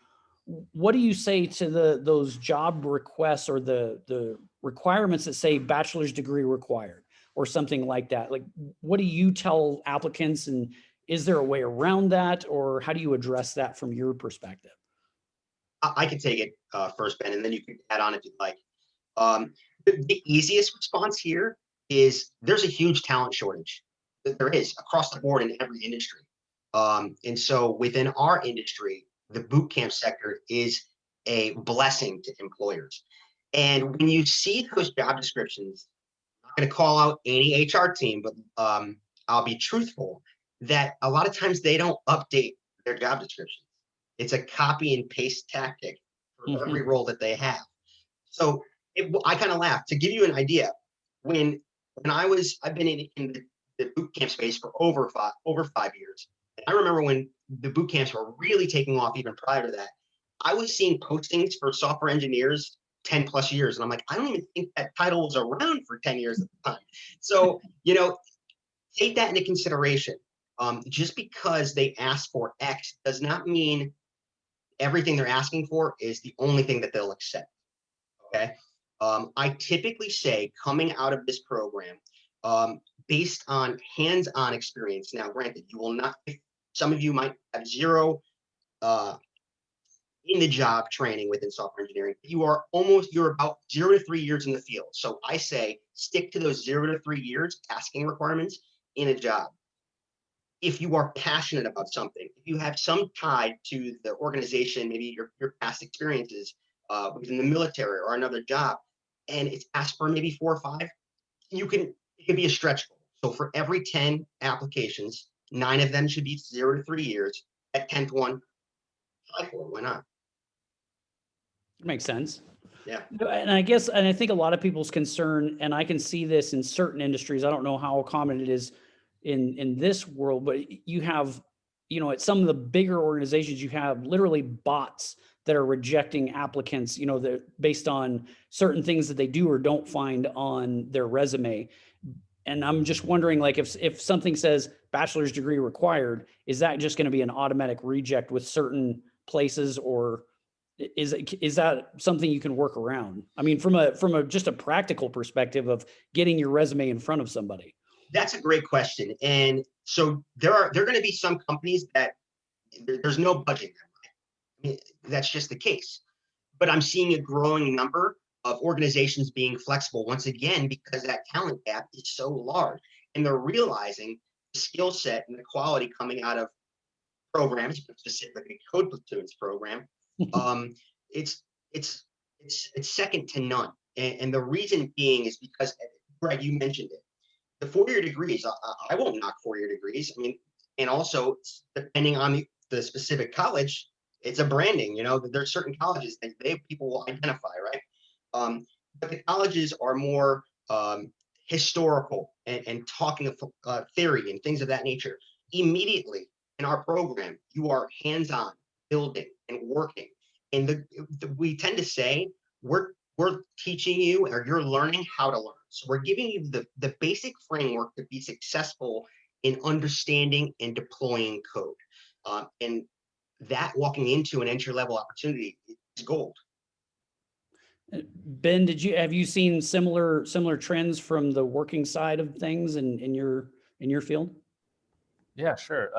what do you say to those job requests or the requirements that say bachelor's degree required or something like that. Like, what do you tell applicants, and is there a way around that, or how do you address that from your perspective? I can take it first, Ben, and then you can add on if you'd like. The easiest response here is there's a huge talent shortage. There is across the board in every industry. And so within our industry, the boot camp sector is a blessing to employers. And when you see those job descriptions, I'm not going to call out any HR team, but I'll be truthful that a lot of times they don't update their job descriptions. It's a copy and paste tactic for every role that they have. So I kind of laugh. To give you an idea, when I've been in the boot camp space for over 5 years. And I remember when the boot camps were really taking off even prior to that. I was seeing postings for software engineers 10 plus years. And I'm like, I don't even think that title was around for 10 years at the time. So, take that into consideration. Just because they ask for X does not mean everything they're asking for is the only thing that they'll accept. Okay. I typically say coming out of this program, based on hands-on experience. Now, granted, you will not, some of you might have zero in the job training within software engineering. You're about 0 to 3 years in the field. So I say stick to those 0 to 3 years asking requirements in a job. If you are passionate about something, if you have some tie to the organization, maybe your past experiences within the military or another job, and it's asked for maybe 4 or 5, it can be a stretch goal. So for every 10 applications, 9 of them should be 0 to 3 years. That 10th one, try for it. Why not? It makes sense. Yeah. And I think a lot of people's concern, and I can see this in certain industries, I don't know how common it is in this world, but you have, at some of the bigger organizations, you have literally bots that are rejecting applicants, they're based on certain things that they do or don't find on their resume. And I'm just wondering, like, if something says bachelor's degree required, is that just going to be an automatic reject with certain places, or is that something you can work around? I mean, from just a practical perspective of getting your resume in front of somebody. That's a great question. And so there are going to be some companies that there's no budget. I mean, that's just the case. But I'm seeing a growing number of organizations being flexible once again, because that talent gap is so large, and they're realizing the skill set and the quality coming out of programs, specifically Code Platoon's program. It's second to none. And the reason being is because, Greg, you mentioned it. The 4-year degrees, I won't knock 4-year degrees. I mean, and also depending on the specific college, it's a branding. There's certain colleges that people will identify, right? But the colleges are more historical and talking of theory and things of that nature. Immediately in our program, you are hands-on, building and working. And we tend to say we're teaching you, or you're learning how to learn. So we're giving you the basic framework to be successful in understanding and deploying code. And that walking into an entry-level opportunity is gold. Ben, have you seen similar trends from the working side of things in your field? Yeah, sure.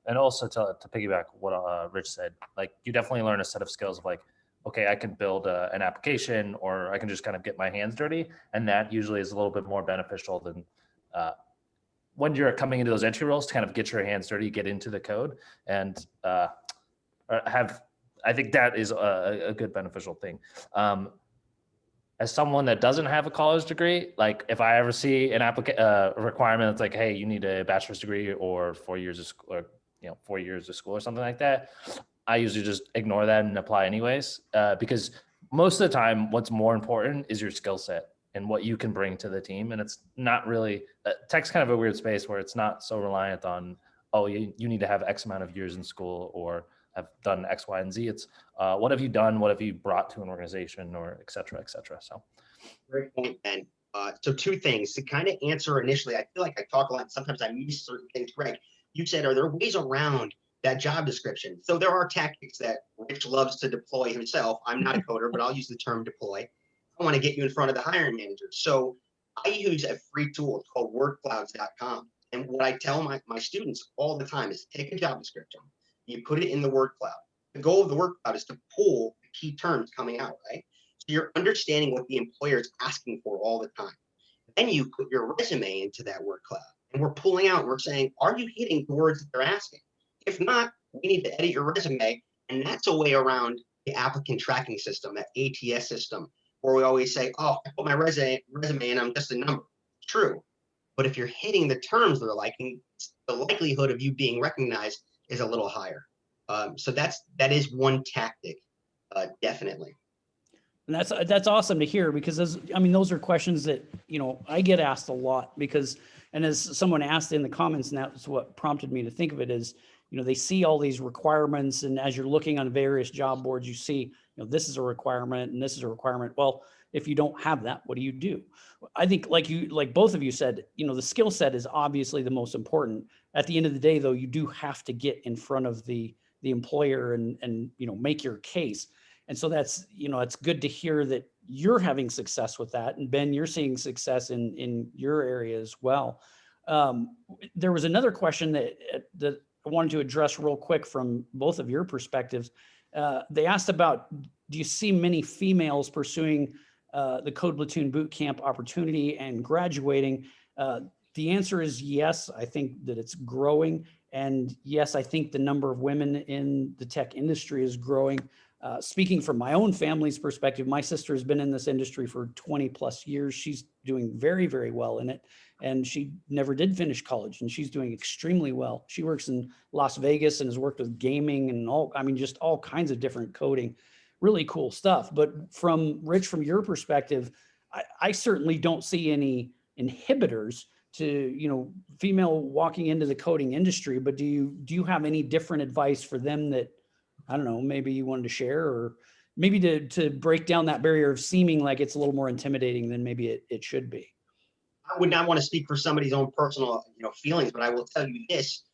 And also to piggyback what Rich said, like you definitely learn a set of skills of like, okay, I can build an application, or I can just kind of get my hands dirty. And that usually is a little bit more beneficial than when you're coming into those entry roles to kind of get your hands dirty, get into the code, and I think that is a good beneficial thing. As someone that doesn't have a college degree, like if I ever see an requirement that's like, hey, you need a bachelor's degree or 4 years of school, or 4 years of school or something like that, I usually just ignore that and apply anyways, because most of the time, what's more important is your skill set and what you can bring to the team. And it's not really, tech's kind of a weird space where it's not so reliant on, oh, you need to have X amount of years in school or have done X, Y, and Z. It's what have you done? What have you brought to an organization, or et cetera, et cetera. So great point, Ben. So 2 things to kind of answer initially. I feel like I talk a lot. Sometimes I miss certain things. Greg, you said, are there ways around that job description? So there are tactics that Rich loves to deploy himself. I'm not a coder, but I'll use the term deploy. I want to get you in front of the hiring manager. So I use a free tool. It's called wordclouds.com. And what I tell my students all the time is take a job description, you put it in the word cloud. The goal of the word cloud is to pull the key terms coming out, right? So you're understanding what the employer is asking for all the time. Then you put your resume into that word cloud. And we're pulling out, and we're saying, are you hitting the words that they're asking? If not, we need to edit your resume. And that's a way around the applicant tracking system, that ATS system, where we always say, oh, I put my resume and I'm just a number. True. But if you're hitting the terms they're liking, the likelihood of you being recognized is a little higher. So that is one tactic, definitely. And that's awesome to hear, because those are questions that, I get asked a lot, because, and as someone asked in the comments, and that's what prompted me to think of it, is, they see all these requirements, and as you're looking on various job boards, you see, this is a requirement and this is a requirement. Well, if you don't have that, what do you do? I think like both of you said, the skill set is obviously the most important. At the end of the day, though, you do have to get in front of the employer and make your case. And so that's, it's good to hear that you're having success with that. And Ben, you're seeing success in your area as well. There was another question that I wanted to address real quick from both of your perspectives. They asked about, do you see many females pursuing the Code Platoon bootcamp opportunity and graduating? The answer is yes. I think that it's growing. And yes, I think the number of women in the tech industry is growing. Speaking from my own family's perspective, my sister has been in this industry for 20 plus years. She's doing very, very well in it. And she never did finish college, and she's doing extremely well. She works in Las Vegas and has worked with gaming and just all kinds of different coding, really cool stuff. But from Rich, from your perspective, I certainly don't see any inhibitors to, female walking into the coding industry. But do you have any different advice for them that, I don't know, maybe you wanted to share, or maybe to break down that barrier of seeming like it's a little more intimidating than maybe it should be? I would not want to speak for somebody's own personal, feelings, but I will tell you this: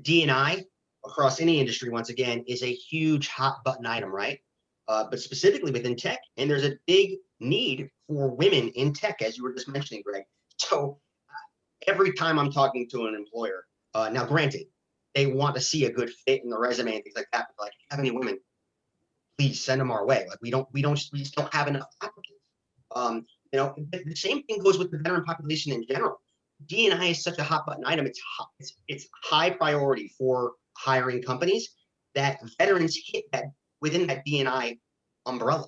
D&I across any industry, once again, is a huge hot button item, right? But specifically within tech, and there's a big need for women in tech, as you were just mentioning, Greg. So every time I'm talking to an employer, now granted, they want to see a good fit in the resume and things like that. But like, if you have any women, please send them our way. Like we just don't have enough applicants. The same thing goes with the veteran population in general. D&I is such a hot button item. It's high priority for hiring companies that veterans hit that within that D&I umbrella.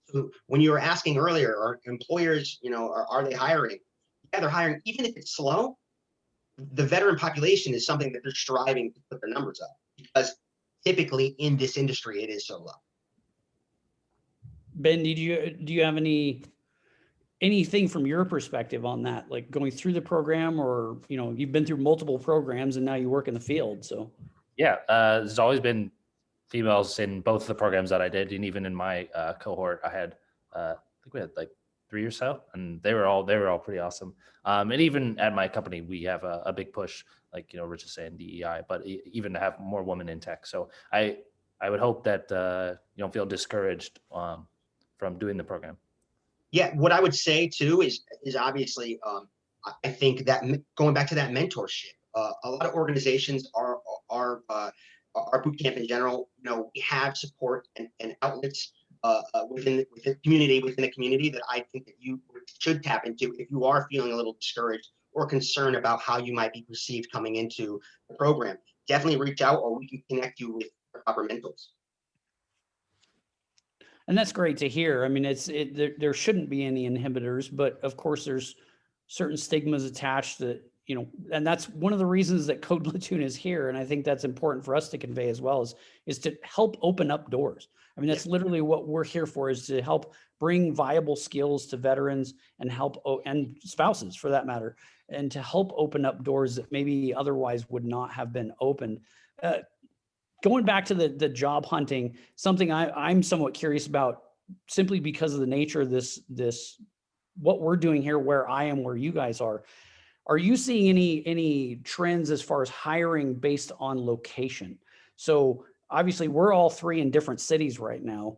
So when you were asking earlier, are employers, are they hiring? Yeah, they're hiring, even if it's slow. The veteran population is something that they're striving to put their numbers up, because typically in this industry, it is so low. Ben, do you have anything from your perspective on that, like going through the program, or, you've been through multiple programs and now you work in the field? So yeah, there's always been females in both the programs that I did, and even in my cohort, I had I think we had like 3 or so, and they were all pretty awesome. And even at my company, we have a big push, like Rich is saying, DEI, but even to have more women in tech. So I would hope that you don't feel discouraged from doing the program. Yeah, what I would say too is obviously, I think that going back to that mentorship, a lot of organizations are bootcamp in general. We have support and outlets within the community that I think that you should tap into if you are feeling a little discouraged or concerned about how you might be perceived coming into the program. Definitely reach out, or we can connect you with proper mentors. And that's great to hear. I mean, there shouldn't be any inhibitors, but of course there's certain stigmas attached that, and that's one of the reasons that Code Platoon is here. And I think that's important for us to convey as well, is to help open up doors. I mean, that's literally what we're here for, is to help bring viable skills to veterans and and spouses for that matter, and to help open up doors that maybe otherwise would not have been opened. Going back to the job hunting, something I'm somewhat curious about, simply because of the nature of this what we're doing here, where I am, where you guys are. Are you seeing any trends as far as hiring based on location? So obviously we're all three in different cities right now.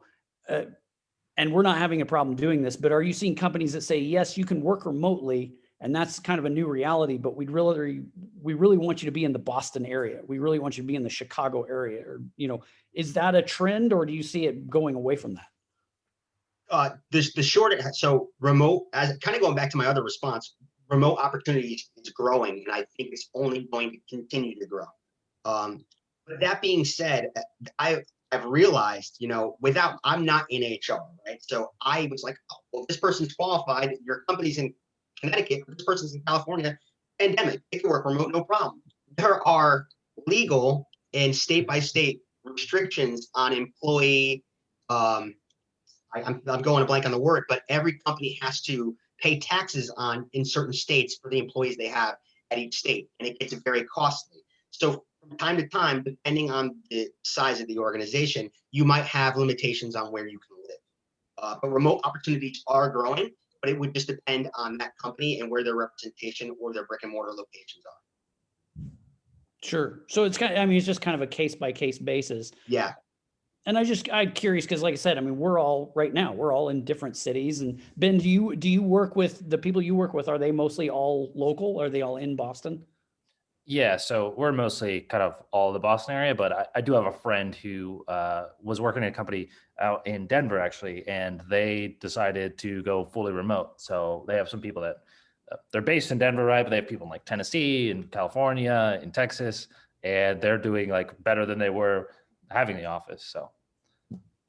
and we're not having a problem doing this, but are you seeing companies that say, yes, you can work remotely, and that's kind of a new reality, but we really want you to be in the Boston area. We really want you to be in the Chicago area, or, is that a trend, or do you see it going away from that? The short, so remote, as kind of going back to my other response, remote opportunities is growing, and I think it's only going to continue to grow. But that being said, I've realized, I'm not in HR, right? So I was like, oh, well, this person's qualified. Your company's in Connecticut. This person's in California. Pandemic, they can work remote, no problem. There are legal and state by state restrictions on employee. I'm going a blank on the word, but every company has to pay taxes in certain states for the employees they have at each state, and it gets very costly. So from time to time, depending on the size of the organization, you might have limitations on where you can live. But remote opportunities are growing, but it would just depend on that company and where their representation or their brick and mortar locations are. Sure. So it's it's just kind of a case by case basis. Yeah. And I'm curious because, like I said, we're all in different cities. And Ben, do you work with the people you work with? Are they mostly all local? Are they all in Boston? Yeah, so we're mostly kind of all the Boston area, but I do have a friend who was working at a company out in Denver, actually, and they decided to go fully remote. So they have some people that they're based in Denver, right? But they have people in like Tennessee and California and Texas, and they're doing like better than they were having the office. So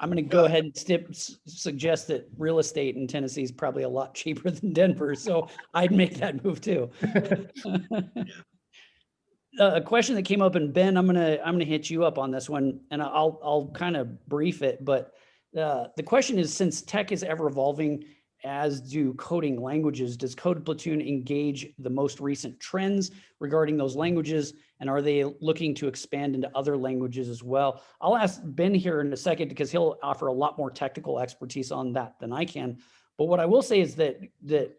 I'm going to go ahead and suggest that real estate in Tennessee is probably a lot cheaper than Denver. So I'd make that move too. A question that came up, and Ben, I'm gonna hit you up on this one, and I'll kind of brief it. But the question is, since tech is ever evolving, as do coding languages, does Code Platoon engage the most recent trends regarding those languages, and are they looking to expand into other languages as well? I'll ask Ben here in a second because he'll offer a lot more technical expertise on that than I can. But what I will say is that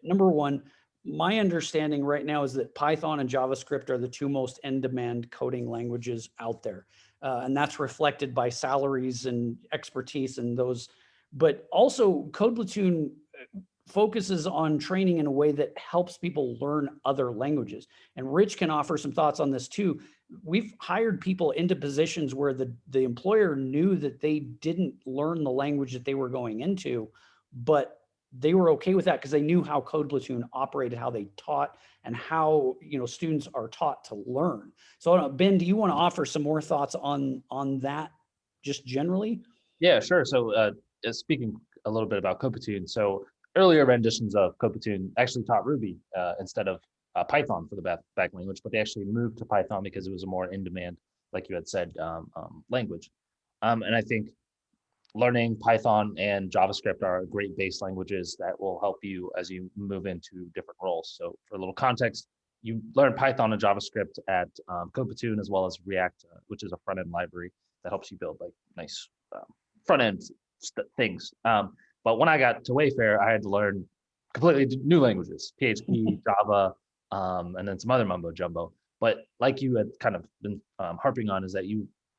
number one, my understanding right now is that Python and JavaScript are the two most in-demand coding languages out there. And that's reflected by salaries and expertise and those. But also Code Platoon focuses on training in a way that helps people learn other languages. And Rich can offer some thoughts on this too. We've hired people into positions where the employer knew that they didn't learn the language that they were going into, but they were okay with that because they knew how Code Platoon operated, how they taught, and how students are taught to learn. So Ben, do you want to offer some more thoughts on that just generally? yeah, sure. So speaking a little bit about Code Platoon, so earlier renditions of Code Platoon actually taught Ruby instead of Python for the back language, but they actually moved to Python because it was a more in-demand, like you had said, language. And I think learning Python and JavaScript are great base languages that will help you as you move into different roles. So for a little context, you learn Python and JavaScript at Code Platoon, as well as React, which is a front-end library that helps you build like nice front-end things. But when I got to Wayfair, I had to learn completely new languages, PHP, Java, and then some other mumbo jumbo. But like you had kind of been harping on, is that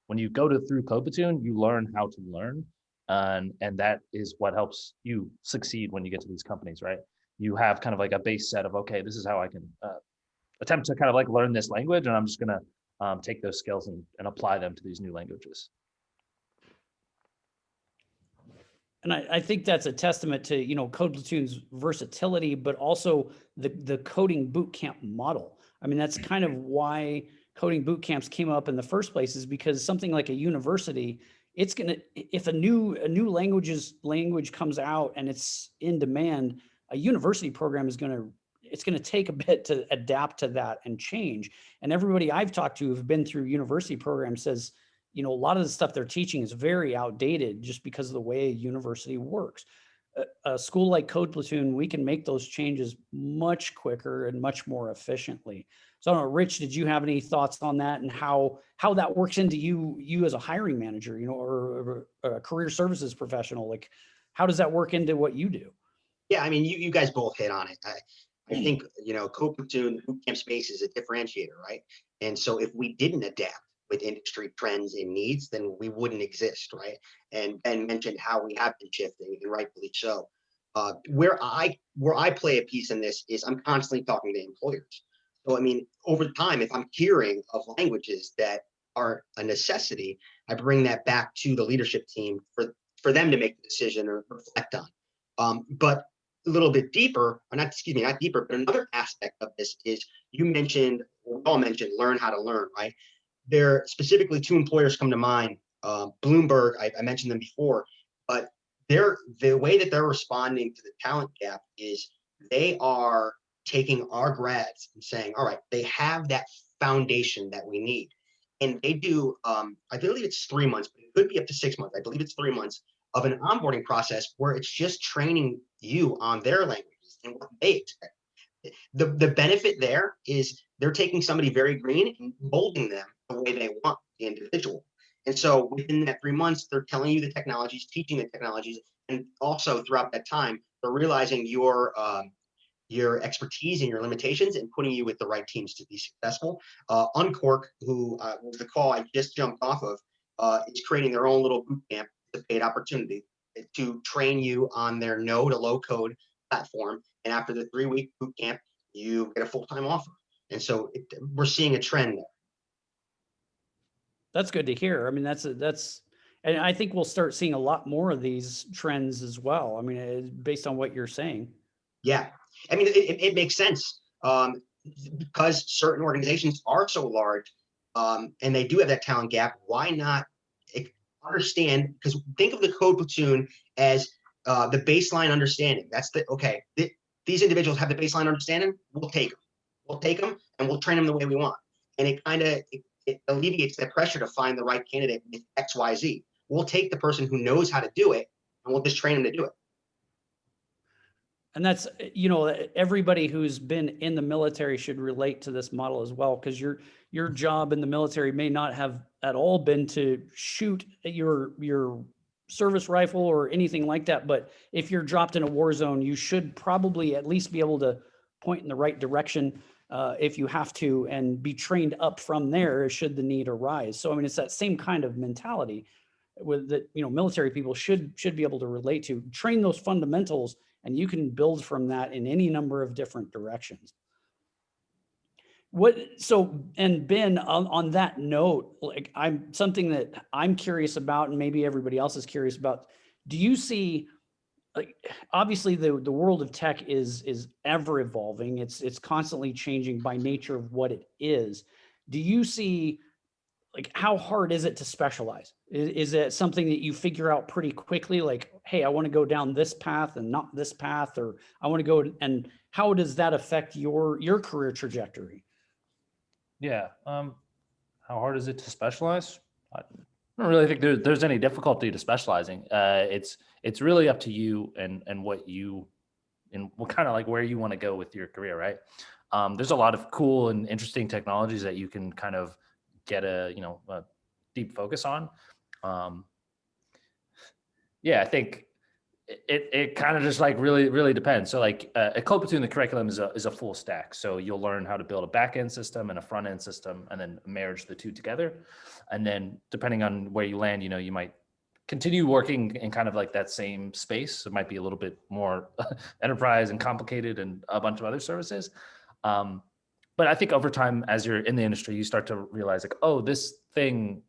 when you go through Code Platoon, you learn how to learn. And that is what helps you succeed when you get to these companies, right? You have kind of like a base set of, okay, this is how I can attempt to kind of like learn this language, and I'm just going to take those skills and apply them to these new languages. And I think that's a testament to, Code Platoon's versatility, but also the coding bootcamp model. That's kind of why coding bootcamps came up in the first place, is because something like a university, it's if a new language comes out and it's in demand, a university program is it's going to take a bit to adapt to that and change. And everybody I've talked to who've been through university programs says, a lot of the stuff they're teaching is very outdated just because of the way a university works. A school like Code Platoon, we can make those changes much quicker and much more efficiently. So I don't know, Rich, did you have any thoughts on that and how that works into you as a hiring manager, or a career services professional? Like, how does that work into what you do? Yeah, you guys both hit on it. I think, Code Platoon bootcamp space is a differentiator, right? And so if we didn't adapt with industry trends and needs, then we wouldn't exist, right? And Ben mentioned how we have been shifting, and rightfully so. Where I play a piece in this is I'm constantly talking to employers. So I mean, over time, if I'm hearing of languages that are a necessity, I bring that back to the leadership team for them to make the decision or reflect on. But a little bit deeper, or not, excuse me, not deeper, but another aspect of this is you mentioned, or we all mentioned, learn how to learn, right? There specifically two employers come to mind. Bloomberg, I mentioned them before, but the way that they're responding to the talent gap is they are taking our grads and saying, all right, they have that foundation that we need. And they do, I believe it's 3 months, but it could be up to 6 months. I believe it's 3 months of an onboarding process where it's just training you on their languages and what they expect. The benefit there is they're taking somebody very green and molding them the way they want the individual. And so within that 3 months, they're telling you the technologies, teaching the technologies, and also throughout that time, they're realizing your expertise and your limitations and putting you with the right teams to be successful. Uncork, who was the call I just jumped off of, is creating their own little boot camp, the paid opportunity to train you on their no to low code platform. And after the 3-week boot camp, you get a full-time offer. And so we're seeing a trend there. That's good to hear. I mean, and I think we'll start seeing a lot more of these trends as well. I mean, based on what you're saying. Yeah, I mean, it makes sense because certain organizations are so large and they do have that talent gap. Why not understand? Because think of the Code Platoon as the baseline understanding. That's okay. These individuals have the baseline understanding. We'll take them. We'll take them and we'll train them the way we want. And it kind of it alleviates that pressure to find the right candidate with X, Y, Z. We'll take the person who knows how to do it and we'll just train them to do it. And that's, everybody who's been in the military should relate to this model as well, because your job in the military may not have at all been to shoot your service rifle or anything like that. But if you're dropped in a war zone, you should probably at least be able to point in the right direction if you have to, and be trained up from there should the need arise. So, I mean, it's that same kind of mentality with that, military people should be able to relate to. Train those fundamentals, and you can build from that in any number of different directions. And Ben, on that note, like something that I'm curious about, and maybe everybody else is curious about, do you see, like, obviously the world of tech is ever evolving. It's constantly changing by nature of what it is. Do you see, like, how hard is it to specialize? Is it something that you figure out pretty quickly? Like, hey, I want to go down this path and not this path, or I want to go, and how does that affect your career trajectory? Yeah. How hard is it to specialize? I don't really think there's any difficulty to specializing. It's really up to you and what you, and what kind of, like, where you want to go with your career, right? There's a lot of cool and interesting technologies that you can kind of get a deep focus on. Yeah, I think it kind of just like really depends. So like at Code Platoon, the curriculum is a full stack. So you'll learn how to build a back end system and a front end system, and then marriage the two together. And then depending on where you land, you might continue working in kind of like that same space. It might be a little bit more enterprise and complicated and a bunch of other services. But I think over time, as you're in the industry, you start to realize, like, oh, this thing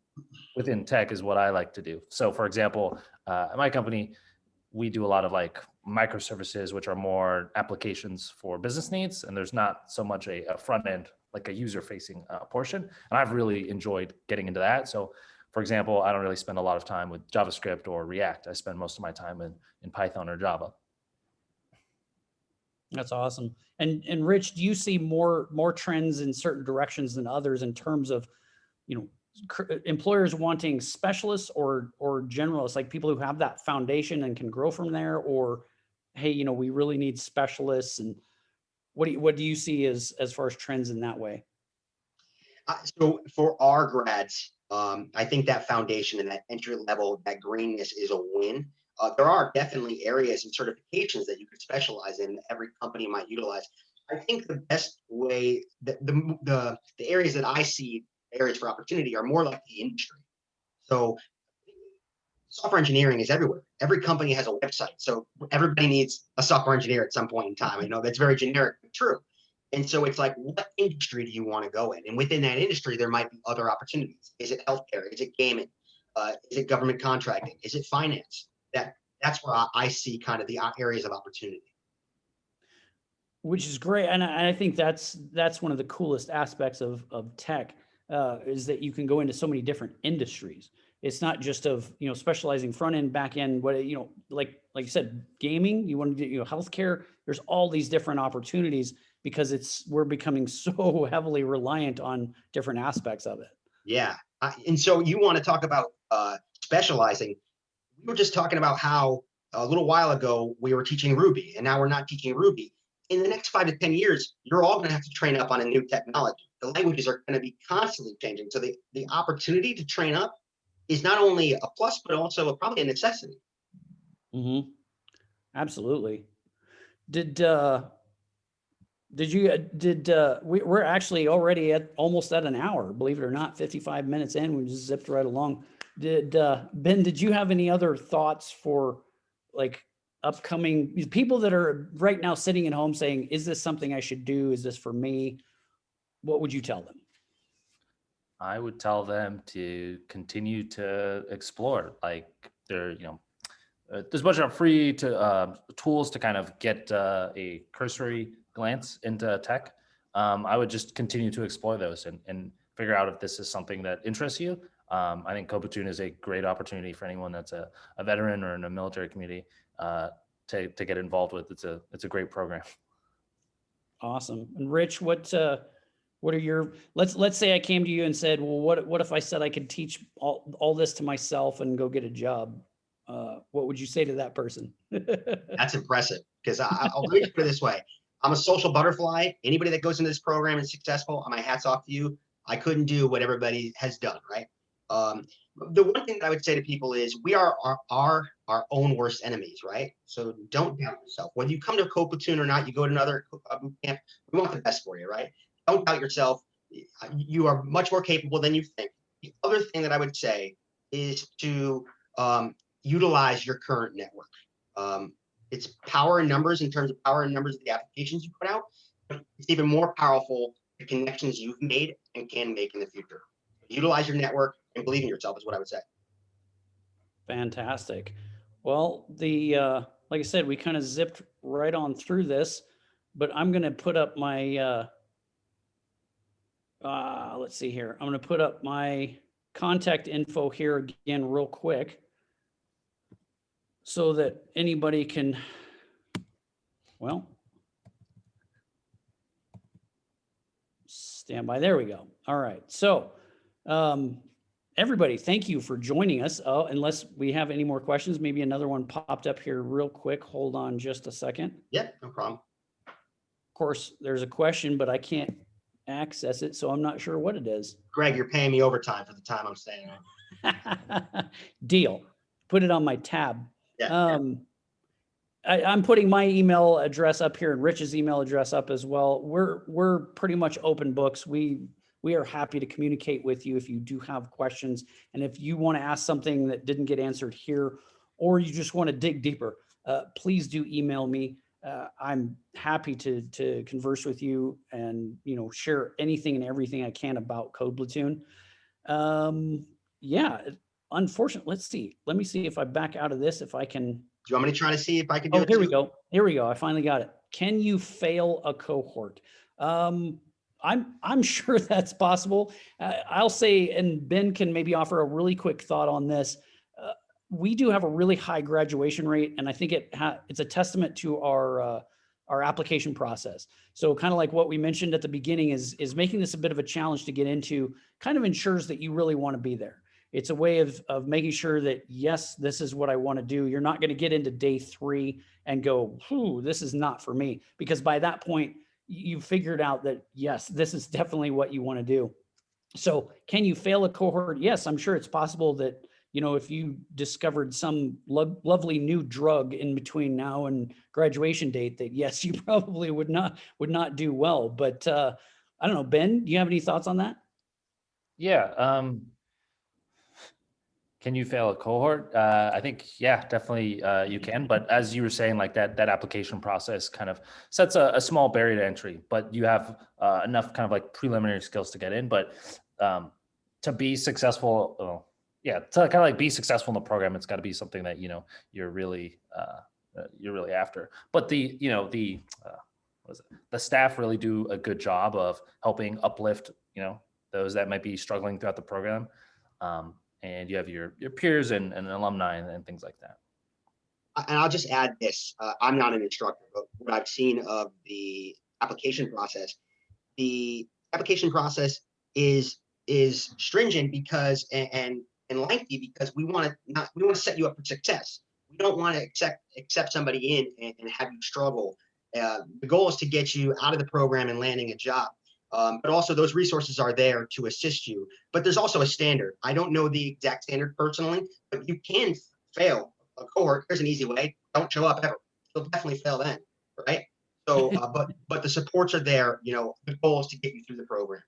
within tech is what I like to do. So for example, at my company, we do a lot of like microservices, which are more applications for business needs. And there's not so much a front end, like a user facing portion. And I've really enjoyed getting into that. So for example, I don't really spend a lot of time with JavaScript or React. I spend most of my time in Python or Java. That's awesome. And Rich, do you see more trends in certain directions than others in terms of, employers wanting specialists or generalists, like people who have that foundation and can grow from there? Or, hey, we really need specialists? And what do you see as far as trends in that way? So for our grads, I think that foundation and that entry level, that greenness is a win. There are definitely areas and certifications that you could specialize in, that every company might utilize. I think the best way, the areas that I see areas for opportunity are more like the industry. So software engineering is everywhere. Every company has a website. So everybody needs a software engineer at some point in time. You know, that's very generic, but true. And so it's like, what industry do you want to go in? And within that industry, there might be other opportunities. Is it healthcare? Is it gaming? Is it government contracting? Is it finance? That's where I see kind of the areas of opportunity. Which is great. And I think that's one of the coolest aspects of tech, is that you can go into so many different industries. It's not just of, you know, specializing front end, back end, what, you know, like you said, gaming, you want to do, you know, healthcare, there's all these different opportunities because we're becoming so heavily reliant on different aspects of it. Yeah. And so you want to talk about specializing. We were just talking about how a little while ago we were teaching Ruby and now we're not teaching Ruby. In the next 5 to 10 years, you're all going to have to train up on a new technology. The languages are going to be constantly changing. So the opportunity to train up is not only a plus, but also probably a necessity. Mm-hmm. Absolutely. We're actually already almost at an hour, believe it or not, 55 minutes in, we just zipped right along. Ben, did you have any other thoughts for like upcoming people that are right now sitting at home saying, is this something I should do? Is this for me? What would you tell them? I would tell them to continue to explore. Like there's a bunch of free tools to kind of get a cursory glance into tech. I would just continue to explore those and figure out if this is something that interests you. I think Code Platoon is a great opportunity for anyone that's a veteran or in a military community to get involved with. It's a great program. Awesome. And Rich, what are your, let's say I came to you and said, well, what if I said I could teach all this to myself and go get a job? What would you say to that person? That's impressive, because I'll put it this way. I'm a social butterfly. Anybody that goes into this program is successful. My hat's off to you. I couldn't do what everybody has done, right? The one thing that I would say to people is we are our own worst enemies, right? So don't doubt yourself. Whether you come to Code Platoon or not, you go to another boot camp, we want the best for you, right? Don't doubt yourself. You are much more capable than you think. The other thing that I would say is to utilize your current network. It's power in numbers in terms of power in numbers of the applications you put out, but it's even more powerful the connections you've made and can make in the future. Utilize your network and believe in yourself is what I would say. Fantastic. Well, like I said, we kind of zipped right on through this, but I'm going to put up my, let's see here. I'm going to put up my contact info here again real quick so that anybody can, well, stand by. There we go. All right. So, everybody, thank you for joining us. Unless we have any more questions, maybe another one popped up here real quick. Hold on just a second. Yeah, no problem. Of course, there's a question, but I can't access it, so I'm not sure what it is. Greg, you're paying me overtime for the time I'm staying. Deal. Put it on my tab. Yeah. I'm putting my email address up here and Rich's email address up as well. We're pretty much open books. We are happy to communicate with you if you do have questions. And if you want to ask something that didn't get answered here, or you just want to dig deeper, please do email me. I'm happy to converse with you and, share anything and everything I can about Code Platoon. Yeah, unfortunately, let's see. Let me see if I back out of this, if I can. Do you want me to try to see if I can do it? Here we go. Here we go. I finally got it. Can you fail a cohort? I'm sure that's possible. I'll say, and Ben can maybe offer a really quick thought on this. We do have a really high graduation rate, and I think it's a testament to our application process. So kind of like what we mentioned at the beginning is making this a bit of a challenge to get into, kind of ensures that you really want to be there. It's a way of making sure that, yes, this is what I want to do. You're not going to get into day 3 and go, this is not for me. Because by that point, you figured out that, yes, this is definitely what you want to do. So can you fail a cohort? Yes, I'm sure it's possible that, if you discovered some lovely new drug in between now and graduation date, that yes, you probably would not do well. But I don't know, Ben, do you have any thoughts on that? Yeah. Can you fail a cohort? I think, yeah, definitely you can. But as you were saying, like that application process kind of sets a small barrier to entry, but you have enough kind of like preliminary skills to get in. But to be successful, yeah, to kind of like be successful in the program, it's got to be something that, you're really after. But what is it? The staff really do a good job of helping uplift, those that might be struggling throughout the program. And you have your peers and alumni and things like that. And I'll just add this. I'm not an instructor, but what I've seen of the application process, the application process is stringent because and lengthy because we want to set you up for success. We don't want to accept somebody in and have you struggle. The goal is to get you out of the program and landing a job. But also those resources are there to assist you. But there's also a standard. I don't know the exact standard personally, but you can fail a cohort. There's an easy way. Don't show up ever. You'll definitely fail then, right? So, but the supports are there. The goal is to get you through the program.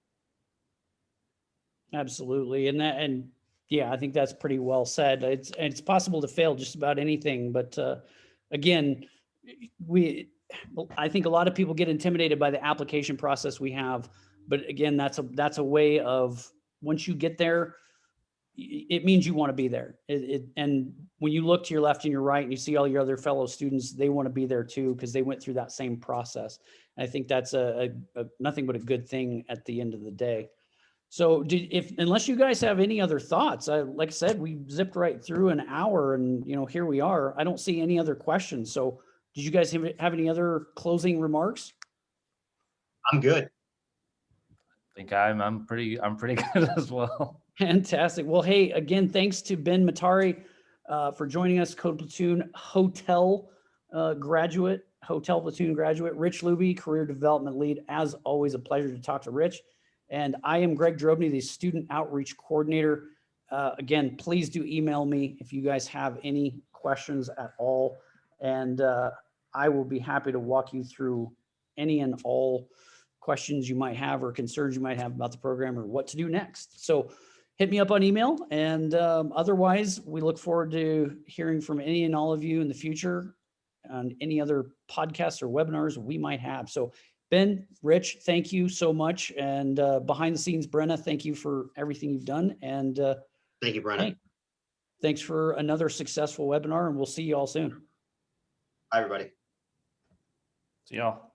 Absolutely. And yeah, I think that's pretty well said. It's possible to fail just about anything, but again, I think a lot of people get intimidated by the application process we have, but again, that's a way of, once you get there, it means you want to be there. And when you look to your left and your right and you see all your other fellow students, they want to be there too, because they went through that same process. And I think that's a nothing but a good thing at the end of the day. So unless you guys have any other thoughts, like I said, we zipped right through an hour and here we are. I don't see any other questions. So did you guys have any other closing remarks? I'm good. I think I'm pretty good as well. Fantastic. Well, hey, again, thanks to Ben Matari for joining us, Code Platoon Hotel Platoon graduate, Rich Luby, Career Development Lead. As always, a pleasure to talk to Rich. And I am Greg Drobny, the Student Outreach Coordinator. Again, please do email me if you guys have any questions at all. And I will be happy to walk you through any and all questions you might have or concerns you might have about the program or what to do next. So hit me up on email. And otherwise, we look forward to hearing from any and all of you in the future on any other podcasts or webinars we might have. So Ben, Rich, thank you so much. And behind the scenes, Brenna, thank you for everything you've done. And Thank you, Brenna. hey, thanks for another successful webinar, and we'll see you all soon. Bye, everybody. See y'all.